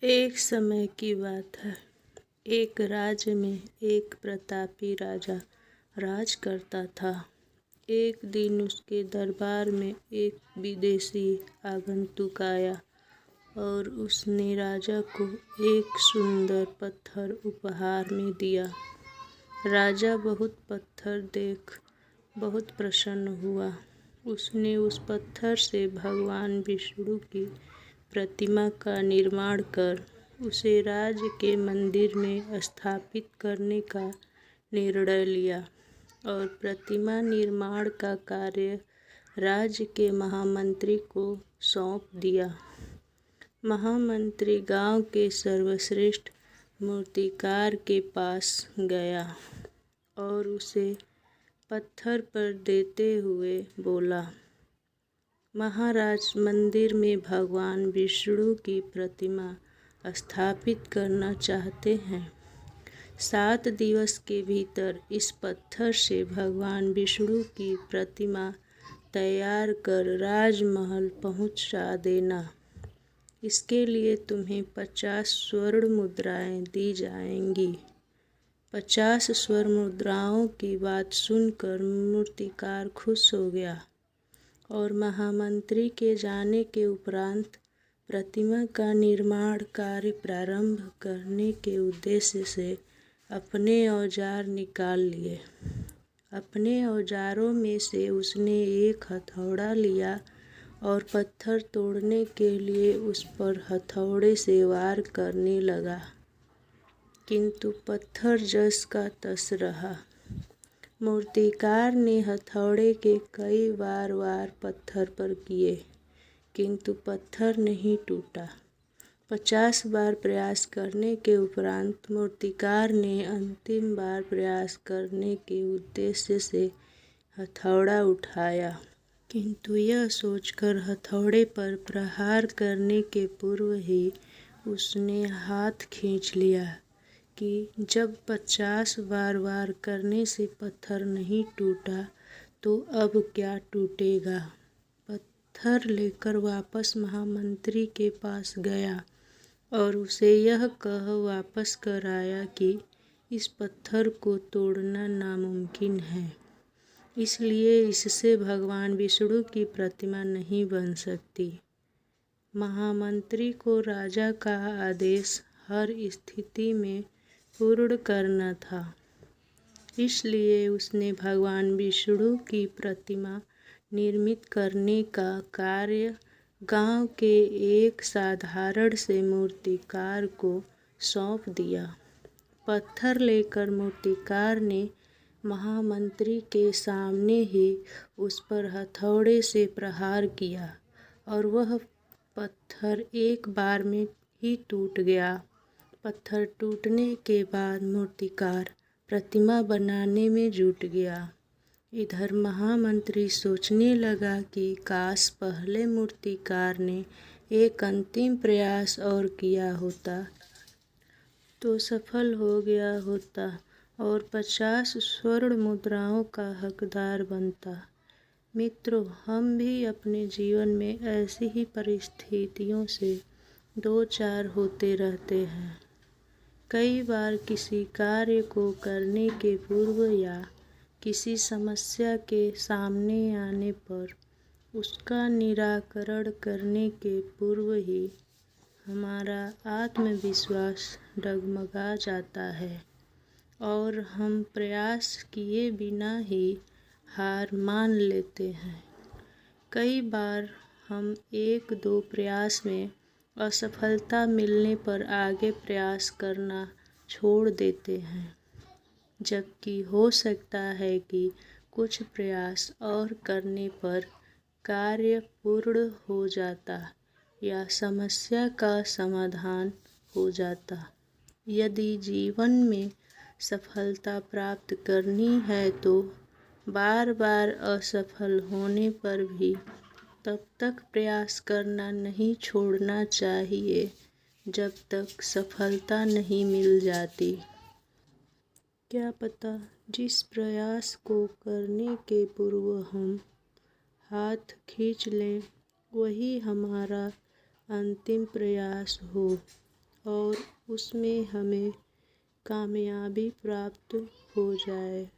एक समय की बात है। एक राज्य में एक प्रतापी राजा राज करता था। एक दिन उसके दरबार में एक विदेशी आगंतुक आया और उसने राजा को एक सुंदर पत्थर उपहार में दिया। राजा पत्थर देख बहुत प्रसन्न हुआ। उसने उस पत्थर से भगवान विष्णु की प्रतिमा का निर्माण कर उसे राज्य के मंदिर में स्थापित करने का निर्णय लिया और प्रतिमा निर्माण का कार्य राज्य के महामंत्री को सौंप दिया। महामंत्री गांव के सर्वश्रेष्ठ मूर्तिकार के पास गया और उसे पत्थर पर देते हुए बोला, महाराज, मंदिर में भगवान विष्णु की प्रतिमा स्थापित करना चाहते हैं। 7 दिवस के भीतर इस पत्थर से भगवान विष्णु की प्रतिमा तैयार कर राजमहल पहुंचा देना। इसके लिए तुम्हें 50 स्वर्ण मुद्राएं दी जाएंगी। 50 स्वर्ण मुद्राओं की बात सुनकर मूर्तिकार खुश हो गया और महामंत्री के जाने के उपरांत प्रतिमा का निर्माण कार्य प्रारंभ करने के उद्देश्य से अपने औजार निकाल लिए। अपने औजारों में से उसने एक हथौड़ा लिया और पत्थर तोड़ने के लिए उस पर हथौड़े से वार करने लगा, किंतु पत्थर जस का तस रहा। मूर्तिकार ने हथौड़े के कई बार वार पत्थर पर किए, किंतु पत्थर नहीं टूटा। 50 बार प्रयास करने के उपरांत मूर्तिकार ने अंतिम बार प्रयास करने के उद्देश्य से हथौड़ा उठाया, किंतु यह सोचकर हथौड़े पर प्रहार करने के पूर्व ही उसने हाथ खींच लिया कि जब 50 बार वार करने से पत्थर नहीं टूटा तो अब क्या टूटेगा। पत्थर लेकर वापस महामंत्री के पास गया और उसे यह कह वापस कर आया कि इस पत्थर को तोड़ना नामुमकिन है, इसलिए इससे भगवान विष्णु की प्रतिमा नहीं बन सकती। महामंत्री को राजा का आदेश हर स्थिति में पूर्ण करना था, इसलिए उसने भगवान विष्णु की प्रतिमा निर्मित करने का कार्य गांव के एक साधारण से मूर्तिकार को सौंप दिया। पत्थर लेकर मूर्तिकार ने महामंत्री के सामने ही उस पर हथौड़े से प्रहार किया और वह पत्थर एक बार में ही टूट गया। पत्थर टूटने के बाद मूर्तिकार प्रतिमा बनाने में जुट गया। इधर महामंत्री सोचने लगा कि काश पहले मूर्तिकार ने एक अंतिम प्रयास और किया होता तो सफल हो गया होता और 50 स्वर्ण मुद्राओं का हकदार बनता। मित्रों, हम भी अपने जीवन में ऐसी ही परिस्थितियों से दो चार होते रहते हैं। कई बार किसी कार्य को करने के पूर्व या किसी समस्या के सामने आने पर उसका निराकरण करने के पूर्व ही हमारा आत्मविश्वास डगमगा जाता है और हम प्रयास किए बिना ही हार मान लेते हैं। कई बार हम 1-2 प्रयास में असफलता मिलने पर आगे प्रयास करना छोड़ देते हैं, जबकि हो सकता है कि कुछ प्रयास और करने पर कार्य पूर्ण हो जाता या समस्या का समाधान हो जाता। यदि जीवन में सफलता प्राप्त करनी है तो बार बार असफल होने पर भी तब तक प्रयास करना नहीं छोड़ना चाहिए जब तक सफलता नहीं मिल जाती। क्या पता जिस प्रयास को करने के पूर्व हम हाथ खींच लें वही हमारा अंतिम प्रयास हो और उसमें हमें कामयाबी प्राप्त हो जाए।